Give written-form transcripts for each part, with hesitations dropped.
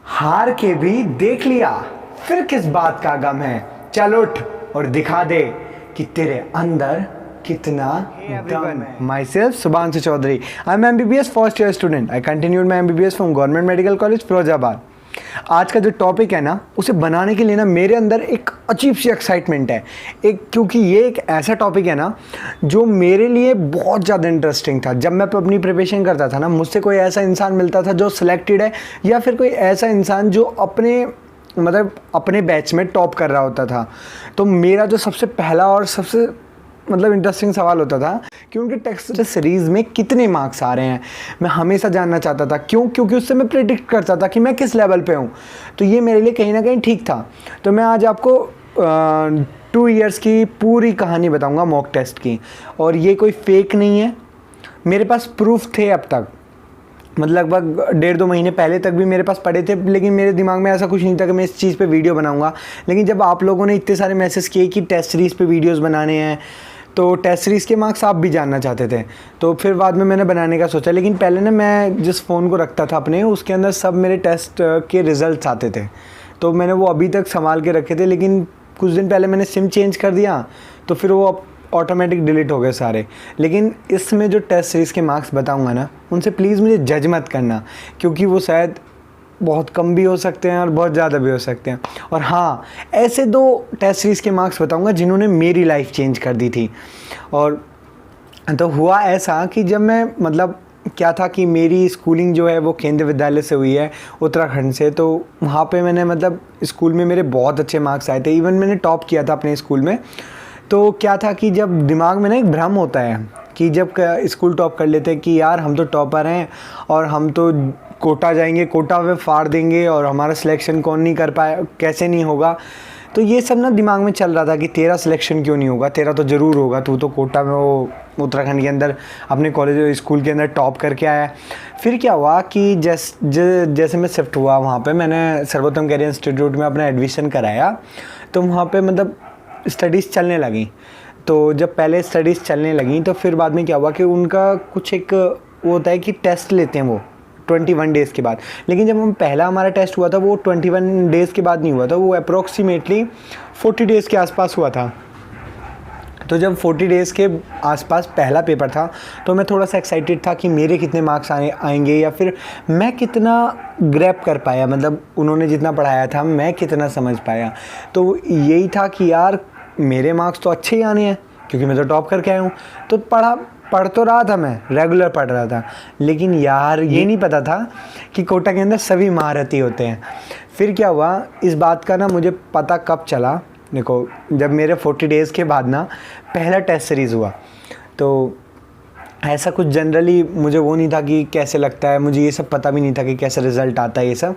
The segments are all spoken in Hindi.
हार के भी देख लिया, फिर किस बात का गम है। चल उठ और दिखा दे कि तेरे अंदर कितना दम है। Myself Subhanshu Chaudhary. I'm MBBS first year student. I continued my MBBS from Government Medical College Firozabad. आज का जो टॉपिक है ना, उसे बनाने के लिए ना मेरे अंदर एक अजीब सी एक्साइटमेंट है, क्योंकि ये एक ऐसा टॉपिक है ना जो मेरे लिए बहुत ज़्यादा इंटरेस्टिंग था। जब मैं अपनी प्रिपरेशन करता था ना, मुझसे कोई ऐसा इंसान मिलता था जो सिलेक्टेड है, या फिर कोई ऐसा इंसान जो अपने बैच में टॉप कर रहा होता था, तो मेरा जो सबसे पहला और सबसे इंटरेस्टिंग सवाल होता था कि उनके टेस्ट सीरीज़ में कितने मार्क्स आ रहे हैं। मैं हमेशा जानना चाहता था, क्योंकि उससे मैं प्रेडिक्ट करता था कि मैं किस लेवल पे हूँ। तो ये मेरे लिए कहीं ना कहीं ठीक था। तो मैं आज आपको 2 इयर्स की पूरी कहानी बताऊँगा मॉक टेस्ट की, और ये कोई फेक नहीं है। मेरे पास प्रूफ थे अब तक, लगभग 1.5-2 महीने पहले तक भी मेरे पास पड़े थे, लेकिन मेरे दिमाग में ऐसा कुछ नहीं था कि मैं इस चीज़ पे वीडियो बनाऊंगा। लेकिन जब आप लोगों ने इतने सारे मैसेज किए कि टेस्ट सीरीज़ पे वीडियोस बनाने हैं, तो टेस्ट सीरीज़ के मार्क्स आप भी जानना चाहते थे, तो फिर बाद में मैंने बनाने का सोचा। लेकिन पहले ना मैं जिस फ़ोन को रखता था अपने, उसके अंदर सब मेरे टेस्ट के रिज़ल्ट आते थे, तो मैंने वो अभी तक संभाल के रखे थे। लेकिन कुछ दिन पहले मैंने सिम चेंज कर दिया, तो फिर वो ऑटोमेटिक डिलीट हो गए सारे। लेकिन इसमें जो टेस्ट सीरीज़ के मार्क्स बताऊंगा ना, उनसे प्लीज़ मुझे जज मत करना, क्योंकि वो शायद बहुत कम भी हो सकते हैं और बहुत ज़्यादा भी हो सकते हैं। और हाँ, ऐसे 2 टेस्ट सीरीज़ के मार्क्स बताऊंगा जिन्होंने मेरी लाइफ चेंज कर दी थी। और तो हुआ ऐसा कि जब मैं क्या था कि मेरी स्कूलिंग जो है वो केंद्रीय विद्यालय से हुई है, उत्तराखंड से। तो वहाँ पे मैंने स्कूल में मेरे बहुत अच्छे मार्क्स आए थे, इवन मैंने टॉप किया था अपने स्कूल में। तो क्या था कि जब दिमाग में ना एक भ्रम होता है कि जब स्कूल टॉप कर लेते हैं कि यार हम तो टॉपर हैं और हम तो कोटा जाएंगे, कोटा में फाड़ देंगे, और हमारा सिलेक्शन कौन नहीं कर पाया, कैसे नहीं होगा। तो ये सब ना दिमाग में चल रहा था कि तेरा सिलेक्शन क्यों नहीं होगा, तेरा तो ज़रूर होगा, तू तो कोटा में वो उत्तराखंड के अंदर अपने कॉलेज स्कूल के अंदर टॉप करके आया। फिर क्या हुआ कि जैसे मैं शिफ्ट हुआ वहाँ पे, मैंने सर्वोत्तम कैरियर इंस्टीट्यूट में अपना एडमिशन कराया। तो वहाँ पे स्टडीज़ चलने लगी। तो जब पहले स्टडीज़ चलने लगी, तो फिर बाद में क्या हुआ कि उनका कुछ एक वो होता है कि टेस्ट लेते हैं वो 21 डेज़ के बाद। लेकिन जब पहला हमारा टेस्ट हुआ था, वो 21 डेज़ के बाद नहीं हुआ था, वो अप्रोक्सीमेटली 40 डेज़ के आसपास हुआ था। तो जब 40 डेज़ के आसपास पहला पेपर था, तो मैं थोड़ा सा एक्साइटेड था कि मेरे कितने मार्क्स आएंगे, या फिर मैं कितना ग्रैब कर पाया, उन्होंने जितना पढ़ाया था मैं कितना समझ पाया। तो यही था कि यार मेरे मार्क्स तो अच्छे ही आने हैं, क्योंकि मैं तो टॉप करके आया हूँ। तो पढ़ तो रहा था, मैं रेगुलर पढ़ रहा था, लेकिन यार ये नहीं पता था कि कोटा के अंदर सभी महारथी होते हैं। फिर क्या हुआ, इस बात का ना मुझे पता कब चला, देखो, जब मेरे 40 डेज़ के बाद ना पहला टेस्ट सीरीज़ हुआ। तो ऐसा कुछ जनरली मुझे वो नहीं था कि कैसे लगता है, मुझे ये सब पता भी नहीं था कि कैसे रिज़ल्ट आता है ये सब।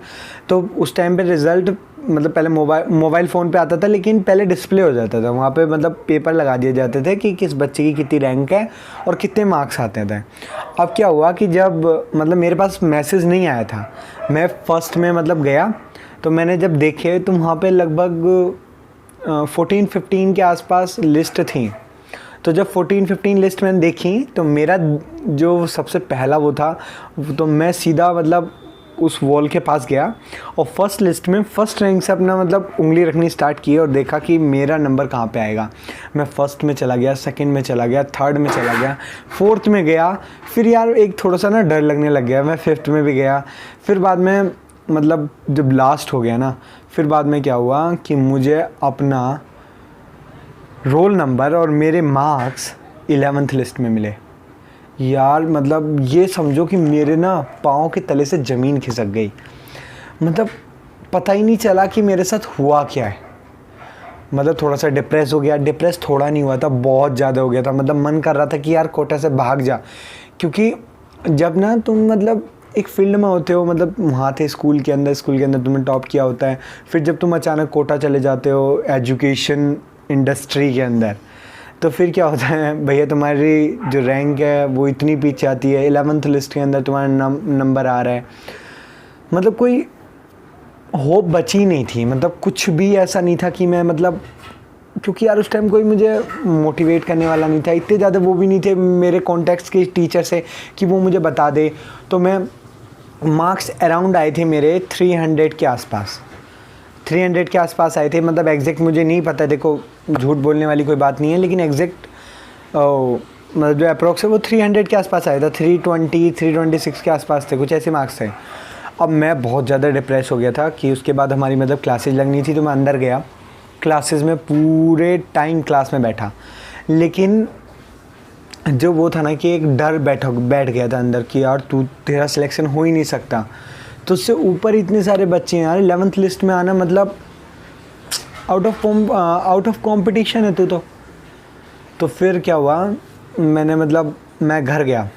तो उस टाइम पे रिज़ल्ट पहले मोबाइल फ़ोन पे आता था, लेकिन पहले डिस्प्ले हो जाता था वहाँ पे, पेपर लगा दिए जाते थे कि किस बच्चे की कितनी रैंक है और कितने मार्क्स आते थे। अब क्या हुआ कि जब मेरे पास मैसेज नहीं आया था, मैं फर्स्ट में गया, तो मैंने जब देखे तो वहाँ पर लगभग 14-15 के आसपास लिस्ट थी। तो जब 14-15 लिस्ट मैंने देखी, तो मेरा जो सबसे पहला वो था, तो मैं सीधा उस वॉल के पास गया और फर्स्ट लिस्ट में फर्स्ट रैंक से अपना उंगली रखनी स्टार्ट की और देखा कि मेरा नंबर कहाँ पे आएगा। मैं फर्स्ट में चला गया, सेकंड में चला गया, थर्ड में चला गया, फोर्थ में गया। फिर यार एक थोड़ा सा ना डर लगने लग गया, मैं फिफ्थ में भी गया। फिर बाद में जब लास्ट हो गया ना, फिर बाद में क्या हुआ कि मुझे अपना रोल नंबर और मेरे मार्क्स 11th लिस्ट में मिले। यार ये समझो कि मेरे ना पाँव के तले से ज़मीन खिसक गई। पता ही नहीं चला कि मेरे साथ हुआ क्या है। थोड़ा सा डिप्रेस हो गया, डिप्रेस थोड़ा नहीं हुआ था, बहुत ज़्यादा हो गया था। मन कर रहा था कि यार कोटा से भाग जा, क्योंकि जब ना तुम एक फील्ड में होते हो, वहाँ थे स्कूल के अंदर तुमने टॉप किया होता है। फिर जब तुम अचानक कोटा चले जाते हो एजुकेशन इंडस्ट्री के अंदर, तो फिर क्या होता है भैया, तुम्हारी जो रैंक है वो इतनी पीछे आती है, 11th लिस्ट के अंदर तुम्हारा नंबर आ रहा है। कोई होप बची नहीं थी, कुछ भी ऐसा नहीं था कि मैं क्योंकि यार उस टाइम कोई मुझे मोटिवेट करने वाला नहीं था, इतने ज़्यादा वो भी नहीं थे मेरे कॉन्टेक्ट्स के टीचर से कि वो मुझे बता दे। तो मैं मार्क्स अराउंड आए थे मेरे 300 के आसपास, 300 के आसपास आए थे। मतलब एग्जैक्ट मुझे नहीं पता, देखो झूठ बोलने वाली कोई बात नहीं है, लेकिन एग्जैक्ट मतलब जो अप्रोक्स है वो 300 के आसपास आया था। 320 326 के आसपास थे, कुछ ऐसे मार्क्स थे। अब मैं बहुत ज़्यादा डिप्रेस हो गया था कि उसके बाद हमारी मतलब क्लासेज लगनी थी, तो मैं अंदर गया, क्लासेस में पूरे टाइम क्लास में बैठा। लेकिन जो वो था ना कि एक डर बैठ गया था अंदर कि यार तेरा सिलेक्शन हो ही नहीं सकता। तो उससे ऊपर इतने सारे बच्चे हैं यार, 11th लिस्ट में आना मतलब आउट ऑफ कंपटीशन है तू तो फिर क्या हुआ, मैं घर गया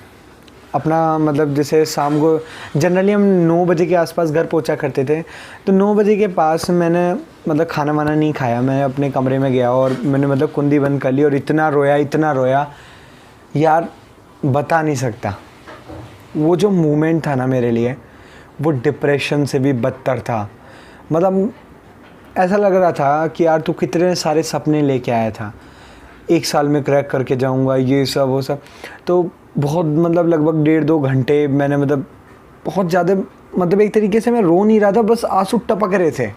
अपना, मतलब जैसे शाम को जनरली हम 9 बजे के आसपास घर पहुंचा करते थे, तो 9 बजे के पास मैंने मतलब खाना वाना नहीं खाया, मैं अपने कमरे में गया और मैंने मतलब कुंडी बंद कर ली और इतना रोया यार, बता नहीं सकता। वो जो मोमेंट था ना मेरे लिए, वो डिप्रेशन से भी बदतर था। मतलब ऐसा लग रहा था कि यार तू कितने सारे सपने लेके आया था, 1 साल में क्रैक करके जाऊंगा, ये सब वो सब। तो बहुत मतलब लगभग 1.5-2 घंटे मैंने मतलब बहुत ज़्यादा, मतलब एक तरीके से मैं रो नहीं रहा था, बस आंसू टपक रहे थे।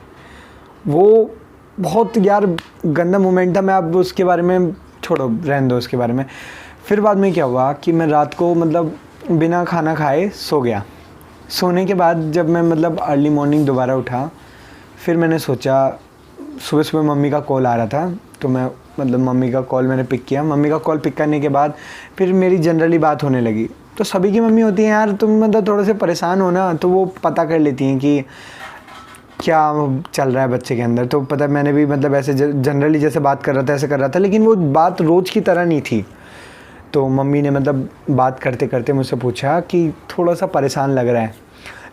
वो बहुत यार गंदा मोमेंट था। मैं अब उसके बारे में छोड़ो, रहने दो उसके बारे में। फिर बाद में क्या हुआ कि मैं रात को मतलब बिना खाना खाए सो गया। सोने के बाद जब मैं मतलब अर्ली मॉर्निंग दोबारा उठा, फिर मैंने सोचा, सुबह मम्मी का कॉल आ रहा था, तो मैं मतलब मम्मी का कॉल मैंने पिक किया। मम्मी का कॉल पिक करने के बाद फिर मेरी जनरली बात होने लगी। तो सभी की मम्मी होती हैं यार, तुम मतलब थोड़े से परेशान हो ना, तो वो पता कर लेती हैं कि क्या चल रहा है बच्चे के अंदर। तो पता, मैंने भी मतलब ऐसे जनरली जैसे बात कर रहा था ऐसे कर रहा था, लेकिन वो बात रोज़ की तरह नहीं थी। तो मम्मी ने मतलब बात करते करते मुझसे पूछा कि थोड़ा सा परेशान लग रहा है।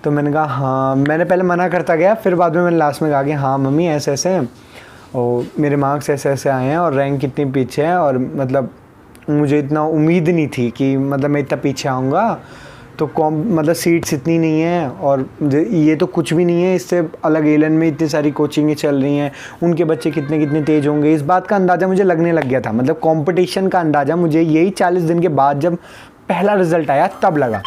तो मैंने कहा हाँ, मैंने पहले मना करता गया, फिर बाद में मैंने लास्ट में कहा कि हाँ मम्मी ऐसे ऐसे हैं और मेरे मार्क्स ऐसे ऐसे आए हैं और रैंक कितनी पीछे है, और मतलब मुझे इतना उम्मीद नहीं थी कि मतलब मैं इतना पीछे आऊँगा। तो मतलब सीट्स इतनी नहीं है और ये तो कुछ भी नहीं है, इससे अलग एलन में इतनी सारी कोचिंगें चल रही हैं, उनके बच्चे कितने तेज़ होंगे, इस बात का अंदाज़ा मुझे लगने लग गया था। मतलब कंपटीशन का अंदाज़ा मुझे यही 40 दिन के बाद जब पहला रिज़ल्ट आया तब लगा।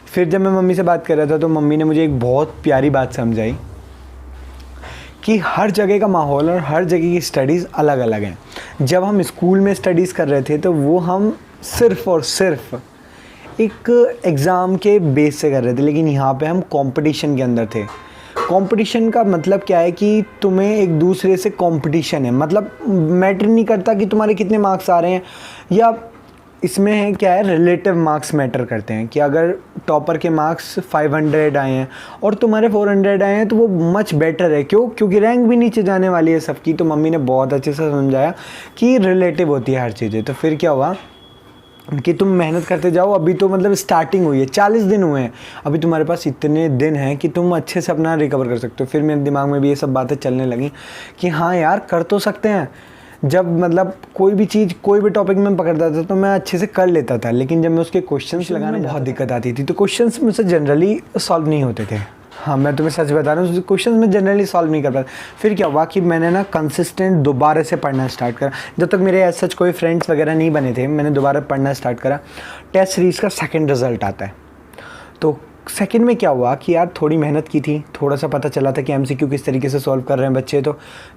फिर जब मैं मम्मी से बात कर रहा था तो मम्मी ने मुझे एक बहुत प्यारी बात समझाई कि हर जगह का माहौल और हर जगह की स्टडीज़ अलग अलग हैं। जब हम स्कूल में स्टडीज़ कर रहे थे तो वो हम सिर्फ़ और सिर्फ एक एग्ज़ाम के बेस से कर रहे थे, लेकिन यहाँ पे हम कंपटीशन के अंदर थे। कंपटीशन का मतलब क्या है कि तुम्हें एक दूसरे से कंपटीशन है, मतलब मैटर नहीं करता कि तुम्हारे कितने मार्क्स आ रहे हैं, या इसमें है क्या है, रिलेटिव मार्क्स मैटर करते हैं। कि अगर टॉपर के मार्क्स 500 आए हैं और तुम्हारे 400 आए हैं तो वो मच बेटर है। क्योंकि रैंक भी नीचे जाने वाली है सबकी। तो मम्मी ने बहुत अच्छे से समझाया कि रिलेटिव होती है हर चीज़ें। तो फिर क्या हुआ कि तुम मेहनत करते जाओ, अभी तो मतलब स्टार्टिंग हुई है, 40 दिन हुए हैं, अभी तुम्हारे पास इतने दिन हैं कि तुम अच्छे से अपना रिकवर कर सकते हो। फिर मेरे दिमाग में भी ये सब बातें चलने लगी कि हाँ यार कर तो सकते हैं। जब मतलब कोई भी चीज़ कोई भी टॉपिक में पकड़ता था तो मैं अच्छे से कर लेता था, लेकिन जब मैं उसके क्वेश्चंस लगाने में बहुत दिक्कत आती थी। तो क्वेश्चंस मुझसे जनरली सॉल्व नहीं होते थे। हाँ, मैं तुम्हें सच बता रहा हूँ, क्वेश्चन में जनरली सॉल्व नहीं कर पाता। फिर क्या हुआ कि मैंने ना कंसिस्टेंट दोबारा से पढ़ना स्टार्ट करा। जब तक मेरे ऐसे सच कोई फ्रेंड्स वगैरह नहीं बने थे, मैंने दोबारा पढ़ना स्टार्ट करा। टेस्ट सीरीज़ का सेकंड रिज़ल्ट आता है, तो सेकंड में क्या हुआ कि यार थोड़ी मेहनत की थी, थोड़ा सा पता चला था कि एमसीक्यू किस तरीके से सॉल्व कर रहे हैं बच्चे। तो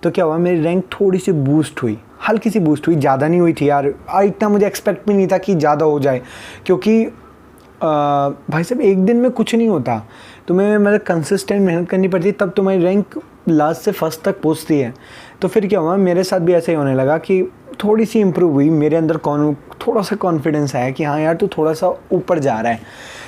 क्या हुआ, मेरी रैंक थोड़ी सी बूस्ट हुई, हल्की सी बूस्ट हुई, ज़्यादा नहीं हुई थी यार। इतना मुझे एक्सपेक्ट भी नहीं था कि ज़्यादा हो जाए, क्योंकि भाई साहब एक दिन में कुछ नहीं होता, तुम्हें मतलब कंसिस्टेंट मेहनत करनी पड़ती है, तब तुम्हारी रैंक लास्ट से फर्स्ट तक पहुंचती है। तो फिर क्या हुआ, मेरे साथ भी ऐसा ही होने लगा कि थोड़ी सी इम्प्रूव हुई, मेरे अंदर थोड़ा सा कॉन्फिडेंस आया कि हाँ यार तू थोड़ा सा ऊपर जा रहा है।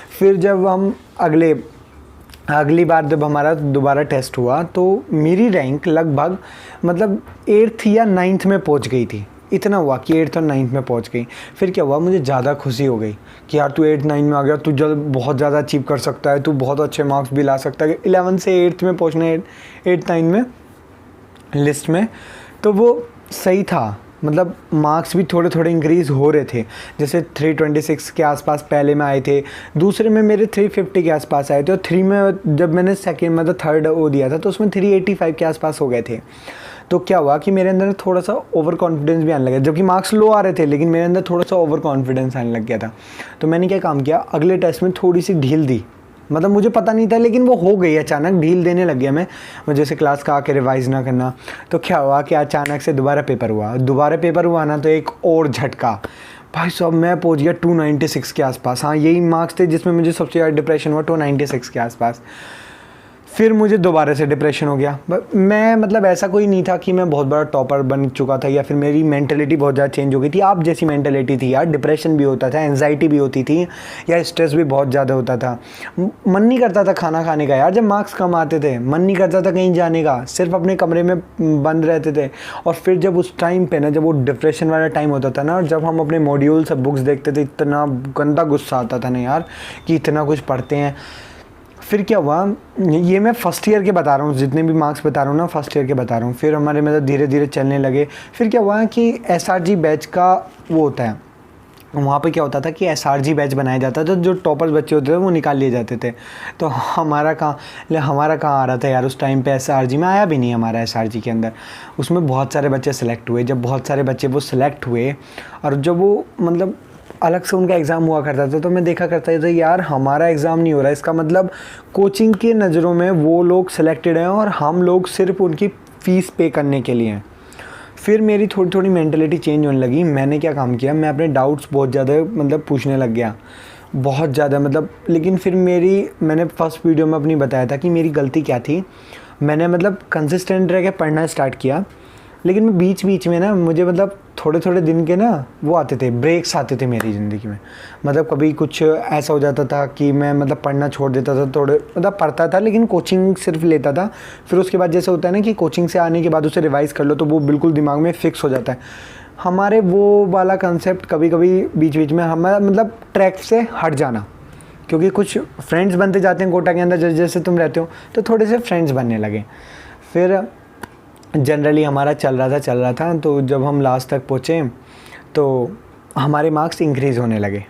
फिर जब हम अगली बार जब हमारा दोबारा टेस्ट हुआ तो मेरी रैंक लगभग मतलब 8th या 9th में पहुंच गई थी। इतना हुआ कि 8th और 9th में पहुंच गई। फिर क्या हुआ, मुझे ज़्यादा खुशी हो गई कि यार तू 8-9 में आ गया, तू बहुत ज़्यादा अचीव कर सकता है, तू बहुत अच्छे मार्क्स भी ला सकता है। 11 से 8th में पहुंचना, 8-9 में लिस्ट में, तो वो सही था। मतलब मार्क्स भी थोड़े थोड़े इंक्रीज़ हो रहे थे। जैसे 326 के आसपास पहले में आए थे, दूसरे में मेरे 350 के आसपास आए थे, और 3 में जब मैंने सेकेंड मतलब थर्ड वो दिया था तो उसमें 385 के आसपास हो गए थे। तो क्या हुआ कि मेरे अंदर थोड़ा सा ओवर कॉन्फिडेंस भी आने लगा, जबकि मार्क्स लो आ रहे थे, लेकिन मेरे अंदर थोड़ा सा ओवर कॉन्फिडेंस आने लग गया था। तो मैंने क्या काम किया, अगले टेस्ट में थोड़ी सी ढील दी, मतलब मुझे पता नहीं था, लेकिन वो हो गई अचानक, ढील देने लग गया मैं जैसे क्लास का आके रिवाइज़ ना करना। तो क्या हुआ कि अचानक से दोबारा पेपर हुआ ना, तो एक और झटका भाई साहब, मैं पहुंच गया 296 के आसपास। हाँ, यही मार्क्स थे जिसमें मुझे सबसे ज़्यादा डिप्रेशन हुआ, 296 के आसपास। फिर मुझे दोबारा से डिप्रेशन हो गया। मैं मतलब ऐसा कोई नहीं था कि मैं बहुत बड़ा टॉपर बन चुका था या फिर मेरी मेंटलिटी बहुत ज़्यादा चेंज हो गई थी। आप जैसी मेंटलिटी थी यार, डिप्रेशन भी होता था, एंजाइटी भी होती थी या स्ट्रेस भी बहुत ज़्यादा होता था। मन नहीं करता था खाना खाने का यार, जब मार्क्स कम आते थे मन नहीं करता था कहीं जाने का, सिर्फ अपने कमरे में बंद रहते थे। और फिर जब उस टाइम पे ना, जब वो डिप्रेशन वाला टाइम होता था ना, और जब हम अपने मॉड्यूल सब बुक्स देखते थे, इतना गंदा गुस्सा आता था ना यार कि इतना कुछ पढ़ते हैं। फिर क्या हुआ, ये मैं फ़र्स्ट ईयर के बता रहा हूँ, जितने भी मार्क्स बता रहा हूँ ना फर्स्ट ईयर के बता रहा हूँ। फिर हमारे मतलब धीरे धीरे चलने लगे। फिर क्या हुआ कि SRG बैच का वो होता है, वहाँ पे क्या होता था कि SRG बैच बनाया जाता था, तो जो टॉपर्स बच्चे होते थे वो निकाल लिए जाते थे। तो हमारा कहाँ आ रहा था यार, उस टाइम पे SRG में आया भी नहीं हमारा। SRG के अंदर उसमें बहुत सारे बच्चे सेलेक्ट हुए। जब बहुत सारे बच्चे वो सेलेक्ट हुए और जब वो मतलब अलग से उनका एग्ज़ाम हुआ करता था, तो मैं देखा करता था यार हमारा एग्ज़ाम नहीं हो रहा है, इसका मतलब कोचिंग के नज़रों में वो लोग सिलेक्टेड हैं और हम लोग सिर्फ उनकी फ़ीस पे करने के लिए हैं। फिर मेरी थोड़ी थोड़ी मेंटलिटी चेंज होने लगी। मैंने क्या काम किया, मैं अपने डाउट्स बहुत ज़्यादा मतलब पूछने लग गया, बहुत ज़्यादा मतलब। लेकिन फिर मैंने फर्स्ट वीडियो में अपनी बताया था कि मेरी गलती क्या थी। मैंने मतलब कंसिस्टेंट रह के पढ़ना स्टार्ट किया, लेकिन मैं बीच बीच में ना, मुझे मतलब थोड़े थोड़े दिन के ना वो आते थे, ब्रेक्स आते थे मेरी ज़िंदगी में। मतलब कभी कुछ ऐसा हो जाता था कि मैं मतलब पढ़ना छोड़ देता था, थोड़े मतलब पढ़ता था लेकिन कोचिंग सिर्फ लेता था। फिर उसके बाद जैसे होता है ना कि कोचिंग से आने के बाद उसे रिवाइज़ कर लो तो वो बिल्कुल दिमाग में फ़िक्स हो जाता है। हमारे वो वाला कंसेप्ट कभी कभी बीच बीच में हमारा मतलब ट्रैक से हट जाना, क्योंकि कुछ फ्रेंड्स बनते जाते हैं कोटा के अंदर, जैसे जैसे तुम रहते हो तो थोड़े से फ्रेंड्स बनने लगे। फिर जनरली हमारा चल रहा था। तो जब हम लास्ट तक पहुँचे तो हमारे मार्क्स इंक्रीज़ होने लगे,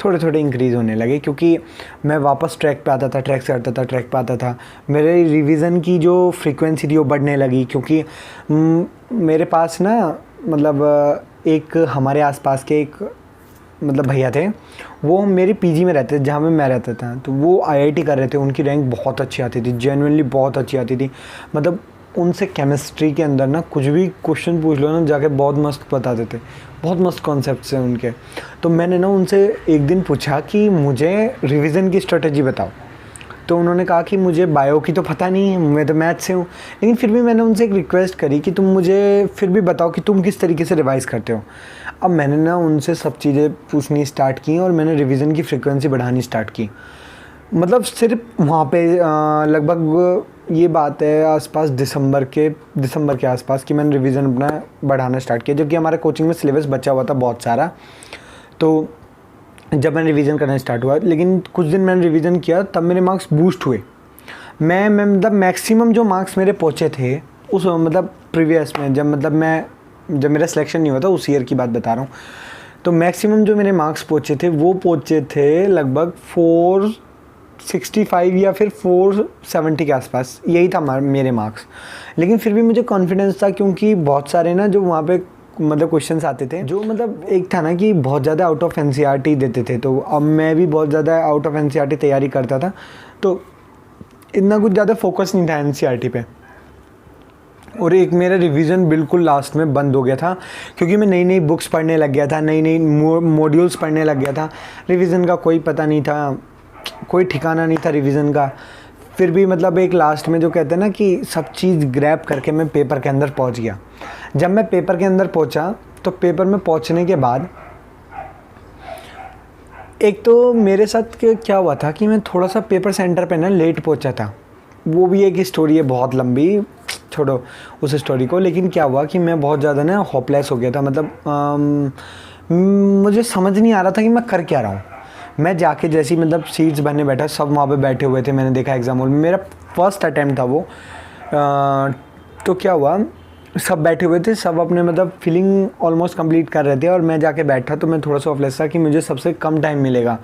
थोड़े थोड़े इंक्रीज़ होने लगे, क्योंकि मैं वापस ट्रैक पे आता था, ट्रैक से हटता था, ट्रैक पे आता था। मेरे रिवीजन की जो फ्रीक्वेंसी थी वो बढ़ने लगी, क्योंकि मेरे पास ना मतलब एक हमारे आसपास के एक मतलब भैया थे, वो मेरे पीजी में रहते थे जहाँ में मैं रहता था। तो वो IIT कर रहे थे, उनकी रैंक बहुत अच्छी आती थी, जेन्युइनली बहुत अच्छी आती थी। मतलब उनसे केमिस्ट्री के अंदर ना कुछ भी क्वेश्चन पूछ लो ना, जाके बहुत मस्त बताते थे, बहुत मस्त कॉन्सेप्ट्स हैं उनके। तो मैंने ना उनसे एक दिन पूछा कि मुझे रिवीजन की स्ट्रेटजी बताओ। तो उन्होंने कहा कि मुझे बायो की तो पता नहीं है, मैं तो मैथ से हूँ, लेकिन फिर भी मैंने उनसे एक रिक्वेस्ट करी कि तुम मुझे फिर भी बताओ कि तुम किस तरीके से रिवाइज़ करते हो। अब मैंने ना उनसे सब चीज़ें पूछनी स्टार्ट की और मैंने रिवीजन की फ्रीक्वेंसी बढ़ानी स्टार्ट की। मतलब सिर्फ वहाँ पे लगभग ये बात है आसपास दिसंबर के आसपास कि मैंने रिवीजन अपना बढ़ाना स्टार्ट किया, जबकि हमारे कोचिंग में सिलेबस बचा हुआ था बहुत सारा। तो जब मैंने रिवीजन करना स्टार्ट हुआ, लेकिन कुछ दिन मैंने रिवीजन किया तब मेरे मार्क्स बूस्ट हुए। मैं मतलब मैक्सिमम जो मार्क्स मेरे पहुँचे थे उस मतलब प्रीवियस में, जब मेरा सिलेक्शन नहीं हुआ था उस ईयर की बात बता रहा हूँ, तो मैक्सिमम जो मेरे मार्क्स पहुँचे थे वो पहुँचे थे लगभग 465 या फिर 470 के आसपास, यही था मेरे मार्क्स। लेकिन फिर भी मुझे कॉन्फिडेंस था, क्योंकि बहुत सारे ना जो वहाँ पे मतलब क्वेश्चंस आते थे, जो मतलब एक था ना कि बहुत ज़्यादा आउट ऑफ NCERT देते थे। तो अब मैं भी बहुत ज़्यादा आउट ऑफ NCERT तैयारी करता था, तो इतना कुछ ज़्यादा फोकस नहीं था NCERT पे। और एक मेरा रिवीजन बिल्कुल लास्ट में बंद हो गया था, क्योंकि मैं नई नई बुक्स पढ़ने लग गया था, नई नई मॉड्यूल्स पढ़ने लग गया था। रिवीजन का कोई पता नहीं था, कोई ठिकाना नहीं था रिवीजन का। फिर भी मतलब एक लास्ट में जो कहते हैं ना कि सब चीज़ ग्रैब करके मैं पेपर के अंदर पहुंच गया। जब मैं पेपर के अंदर पहुंचा तो पेपर में पहुंचने के बाद एक तो मेरे साथ क्या हुआ था कि मैं थोड़ा सा पेपर सेंटर पे ना लेट पहुंचा था। वो भी एक स्टोरी है बहुत लंबी, छोड़ो उस स्टोरी को। लेकिन क्या हुआ कि मैं बहुत ज़्यादा ना होपलेस हो गया था, मतलब मुझे समझ नहीं आ रहा था कि मैं कर क्या रहा हूँ। मैं जाके जैसी मतलब सीट्स भरने बैठा, सब वहाँ पे बैठे हुए थे, मैंने देखा एग्ज़ाम हॉल में, मेरा फर्स्ट अटैम्प्ट था वो। तो क्या हुआ, सब बैठे हुए थे, सब अपने मतलब फीलिंग ऑलमोस्ट कंप्लीट कर रहे थे और मैं जाके बैठा तो मैं थोड़ा सा ऑफलेस था कि मुझे सबसे कम टाइम मिलेगा,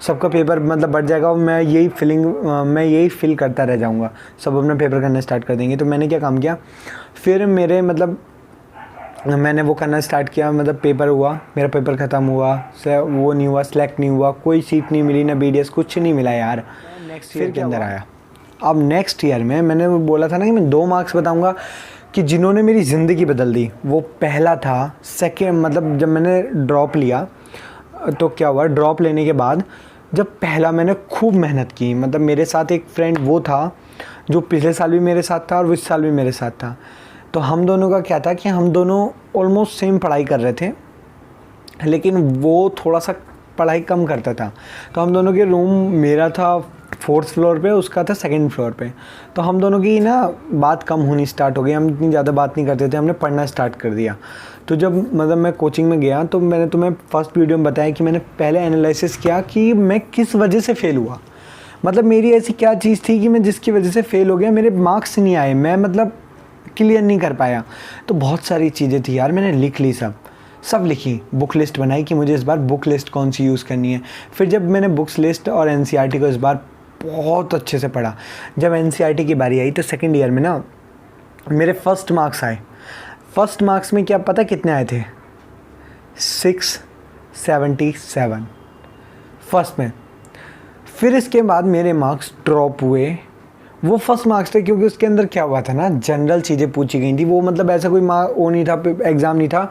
सबका पेपर मतलब बढ़ जाएगा और मैं यही फील करता रह जाऊँगा, सब अपना पेपर करना स्टार्ट कर देंगे। तो मैंने क्या काम किया, फिर मैंने वो करना स्टार्ट किया, मतलब पेपर हुआ, मेरा पेपर ख़त्म हुआ, वो नहीं हुआ, सेलेक्ट नहीं हुआ, कोई सीट नहीं मिली, ना BDS कुछ नहीं मिला यार। नेक्स्ट ईयर के अंदर आया। अब नेक्स्ट ईयर में मैंने वो बोला था ना कि मैं 2 मार्क्स बताऊंगा कि जिन्होंने मेरी ज़िंदगी बदल दी। वो पहला था सेकेंड, मतलब जब मैंने ड्रॉप लिया तो क्या हुआ, ड्रॉप लेने के बाद जब पहला मैंने खूब मेहनत की, मतलब मेरे साथ एक फ्रेंड वो था जो पिछले साल भी मेरे साथ था और इस साल भी मेरे साथ था। तो हम दोनों का क्या था कि हम दोनों ऑलमोस्ट सेम पढ़ाई कर रहे थे, लेकिन वो थोड़ा सा पढ़ाई कम करता था। तो हम दोनों के रूम, मेरा था 4th फ्लोर पे, उसका था 2nd फ्लोर पे। तो हम दोनों की ना बात कम होनी स्टार्ट हो गई, हम इतनी ज़्यादा बात नहीं करते थे, हमने पढ़ना स्टार्ट कर दिया। तो जब मतलब मैं कोचिंग में गया तो मैंने तुम्हें फर्स्ट वीडियो में बताया कि मैंने पहले एनालिसिस किया कि मैं किस वजह से फ़ेल हुआ। मतलब मेरी ऐसी क्या चीज़ थी कि मैं जिसकी वजह से फ़ेल हो गया, मेरे मार्क्स नहीं आए, मैं मतलब क्लियर नहीं कर पाया। तो बहुत सारी चीज़ें थी यार, मैंने लिख ली, सब लिखी, बुक लिस्ट बनाई कि मुझे इस बार बुक लिस्ट कौन सी यूज़ करनी है। फिर जब मैंने बुक्स लिस्ट और NCERT को इस बार बहुत अच्छे से पढ़ा, जब NCERT की बारी आई तो 2nd ईयर में ना मेरे फर्स्ट मार्क्स आए। फर्स्ट मार्क्स में क्या पता कितने आए थे? 677 फर्स्ट में। फिर इसके बाद मेरे मार्क्स ड्रॉप हुए। वो फर्स्ट मार्क्स थे क्योंकि उसके अंदर क्या हुआ था ना, जनरल चीज़ें पूछी गई थी। वो मतलब ऐसा कोई वो नहीं था, एग्ज़ाम नहीं था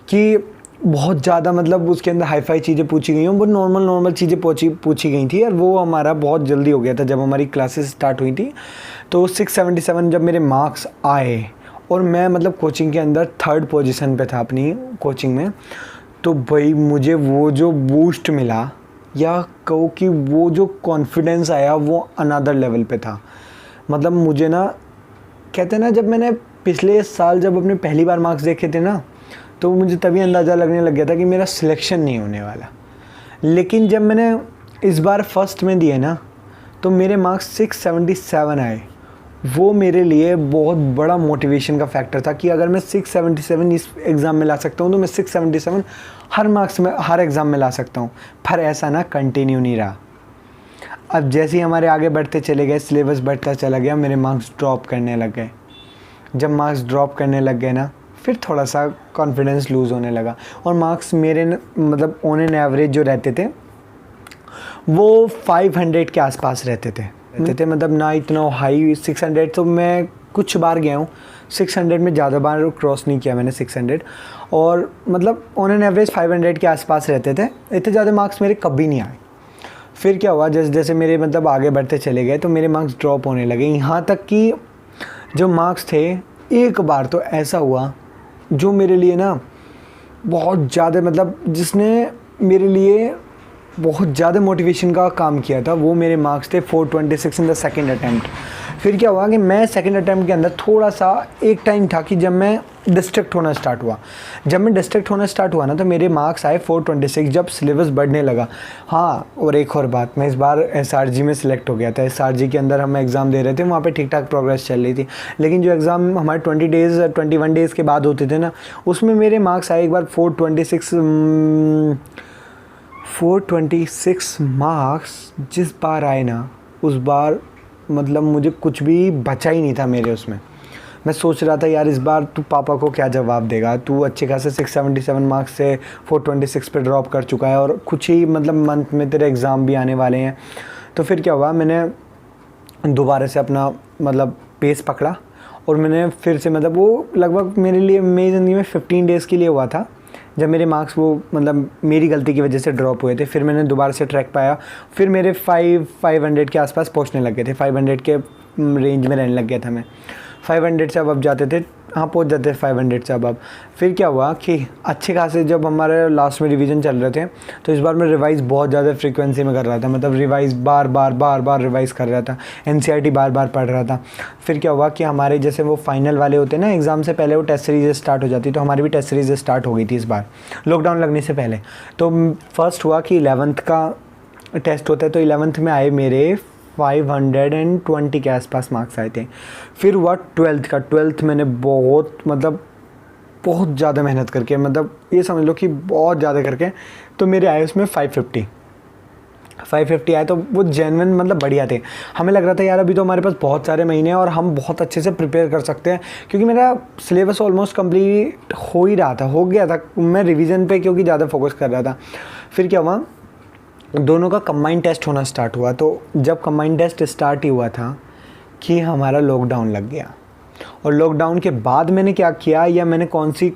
कि बहुत ज़्यादा मतलब उसके अंदर हाई-फाई चीज़ें पूछी गई हों। वो नॉर्मल चीज़ें पूछी गई थी और वो हमारा बहुत जल्दी हो गया था जब हमारी क्लासेस स्टार्ट हुई थी। तो 677 जब मेरे मार्क्स आए और मैं मतलब कोचिंग के अंदर 3rd पोजीशन पे था अपनी कोचिंग में, तो भाई मुझे वो जो बूस्ट मिला या कहो कि वो जो कॉन्फिडेंस आया वो अनदर लेवल पे था। मतलब मुझे ना, कहते हैं ना, जब मैंने पिछले साल जब अपने पहली बार मार्क्स देखे थे ना, तो मुझे तभी अंदाज़ा लगने लग गया था कि मेरा सिलेक्शन नहीं होने वाला। लेकिन जब मैंने इस बार फर्स्ट में दिए ना, तो मेरे मार्क्स 677 आए। वो मेरे लिए बहुत बड़ा मोटिवेशन का फैक्टर था कि अगर मैं 677 इस एग्ज़ाम में ला सकता हूँ तो मैं 677 हर मार्क्स में, हर एग्ज़ाम में ला सकता हूँ। पर ऐसा ना कंटिन्यू नहीं रहा। अब जैसे ही हमारे आगे बढ़ते चले गए, सिलेबस बढ़ता चला गया, मेरे मार्क्स ड्रॉप करने लग गए। जब मार्क्स ड्रॉप करने लग गए ना, फिर थोड़ा सा कॉन्फिडेंस लूज़ होने लगा और मार्क्स मेरे मतलब ऑन एन एवरेज जो रहते थे वो 500 के आसपास रहते थे। मतलब ना इतना हाई 600, तो मैं कुछ बार गया हूँ 600 में, ज़्यादा बार क्रॉस नहीं किया मैंने 600, और मतलब ऑन एन एवरेज 500 के आसपास रहते थे। इतने ज़्यादा मार्क्स मेरे कभी नहीं आए। फिर क्या हुआ, जैसे जैसे मेरे मतलब आगे बढ़ते चले गए तो मेरे मार्क्स ड्रॉप होने लगे। यहाँ तक कि जो मार्क्स थे, एक बार तो ऐसा हुआ जो मेरे लिए ना बहुत ज़्यादा, मतलब जिसने मेरे लिए बहुत ज़्यादा मोटिवेशन का काम किया था, वो मेरे मार्क्स थे 426 इन द 2nd अटैम्प्ट। फिर क्या हुआ कि मैं 2nd अटैम्प्ट के अंदर थोड़ा सा एक टाइम था कि जब मैं डिस्ट्रैक्ट होना स्टार्ट हुआ। जब मैं डिस्ट्रैक्ट होना स्टार्ट हुआ ना, तो मेरे मार्क्स आए 426 जब सिलेबस बढ़ने लगा। हाँ, और एक और बात, मैं इस बार SRG में सिलेक्ट हो गया था। SRG के अंदर हम एग्ज़ाम दे रहे थे, वहाँ पे ठीक ठाक प्रोग्रेस चल रही थी। लेकिन जो एग्ज़ाम हमारे 21 डेज़ के बाद होते थे ना, उसमें मेरे मार्क्स आए एक बार 426 मार्क्स जिस बार आए ना, उस बार मतलब मुझे कुछ भी बचा ही नहीं था मेरे उसमें। मैं सोच रहा था यार इस बार तू पापा को क्या जवाब देगा, तू अच्छे खासे 677 मार्क्स से 426 पे ड्रॉप कर चुका है और कुछ ही मतलब मंथ में तेरे एग्ज़ाम भी आने वाले हैं। तो फिर क्या हुआ, मैंने दोबारा से अपना मतलब पेस पकड़ा और मैंने फिर से मतलब वो लगभग मेरे लिए मेरी ज़िंदगी में 15 डेज़ के लिए हुआ था जब मेरे मार्क्स वो मतलब मेरी गलती की वजह से ड्रॉप हुए थे। फिर मैंने दोबारा से ट्रैक पाया, फिर मेरे 500 के आसपास पहुंचने लग गए थे, 500 के रेंज में रहने लग गया था मैं। 500 से अब जाते थे, हाँ पहुंच जाते थे 500 से अब। फिर क्या हुआ कि अच्छे खासे जब हमारे लास्ट में रिवीजन चल रहे थे, तो इस बार मैं रिवाइज़ बहुत ज़्यादा फ्रीक्वेंसी में कर रहा था। मतलब रिवाइज़ बार बार रिवाइज़ कर रहा था, NCERT बार पढ़ रहा था। फिर क्या हुआ कि हमारे जैसे वो फाइनल वाले होते हैं ना, एग्ज़ाम से पहले वो टेस्ट सीरीज़ स्टार्ट हो जाती, तो हमारी भी टेस्ट सीरीज़ स्टार्ट हो गई थी इस बार लॉकडाउन लगने से पहले। तो फर्स्ट हुआ कि 11th का टेस्ट होता है, तो 11th में आए मेरे 520 के आसपास मार्क्स आए थे। फिर हुआ 12th मैंने बहुत मतलब बहुत ज़्यादा मेहनत करके, मतलब ये समझ लो कि बहुत ज़्यादा करके, तो मेरे आए उसमें 550 आए। तो वो जेन्युइन मतलब बढ़िया थे। हमें लग रहा था यार अभी तो हमारे पास बहुत सारे महीने हैं और हम बहुत अच्छे से प्रिपेयर कर सकते हैं, क्योंकि मेरा सिलेबस ऑलमोस्ट कंप्लीट हो गया था। मैं रिवीजन पे क्योंकि ज़्यादा फोकस कर रहा था। फिर क्या हुआ, दोनों का कंबाइंड टेस्ट होना स्टार्ट हुआ। तो जब कंबाइंड टेस्ट स्टार्ट ही हुआ था कि हमारा लॉकडाउन लग गया। और लॉकडाउन के बाद मैंने क्या किया, या मैंने कौन सी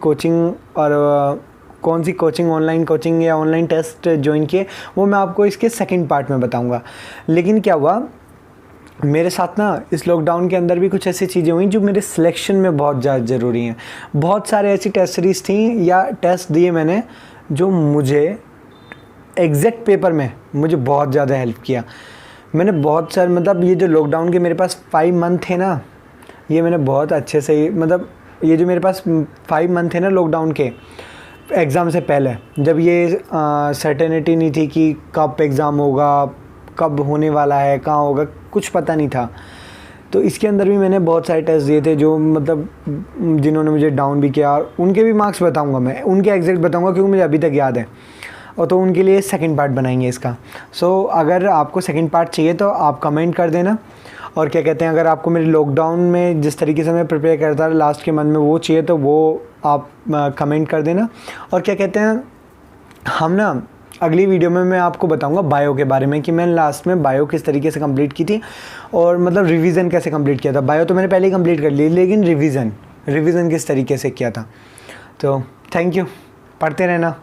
कोचिंग ऑनलाइन कोचिंग या ऑनलाइन टेस्ट ज्वाइन किए, वो मैं आपको इसके सेकंड पार्ट में बताऊंगा। लेकिन क्या हुआ मेरे साथ ना, इस लॉकडाउन के अंदर भी कुछ ऐसी चीज़ें हुई जो मेरे सिलेक्शन में बहुत ज़्यादा ज़रूरी हैं। बहुत सारे ऐसी टेस्ट सीरीज़ थी या टेस्ट दिए मैंने जो मुझे एग्जैक्ट पेपर में मुझे बहुत ज़्यादा हेल्प किया। मैंने बहुत सारे, मतलब ये जो लॉकडाउन के मेरे पास 5 मंथ थे ना, ये मैंने बहुत अच्छे से, मतलब ये जो मेरे पास 5 मंथ थे ना लॉकडाउन के एग्ज़ाम से पहले, जब ये सर्टेनिटी नहीं थी कि कब एग्ज़ाम होगा, कब होने वाला है, कहाँ होगा, कुछ पता नहीं था। तो इसके अंदर भी मैंने बहुत सारे टेस्ट दिए थे जो मतलब जिन्होंने मुझे डाउन भी किया। उनके भी मार्क्स बताऊंगा मैं, उनके एग्जैक्ट बताऊंगा क्योंकि मुझे अभी तक याद है। और तो उनके लिए सेकंड पार्ट बनाएंगे इसका। सो अगर आपको सेकंड पार्ट चाहिए तो आप कमेंट कर देना। और क्या कहते हैं, अगर आपको मेरे लॉकडाउन में जिस तरीके से मैं प्रिपेयर करता था लास्ट के मंथ में वो चाहिए तो वो आप कमेंट कर देना। और क्या कहते हैं, हम ना अगली वीडियो में मैं आपको बताऊंगा बायो के बारे में कि मैंने लास्ट में बायो किस तरीके से कंप्लीट की थी और मतलब रिवीजन कैसे कंप्लीट किया था। बायो तो मैंने पहले ही कंप्लीट कर ली, लेकिन रिवीजन किस तरीके से किया था। तो थैंक यू, पढ़ते रहना।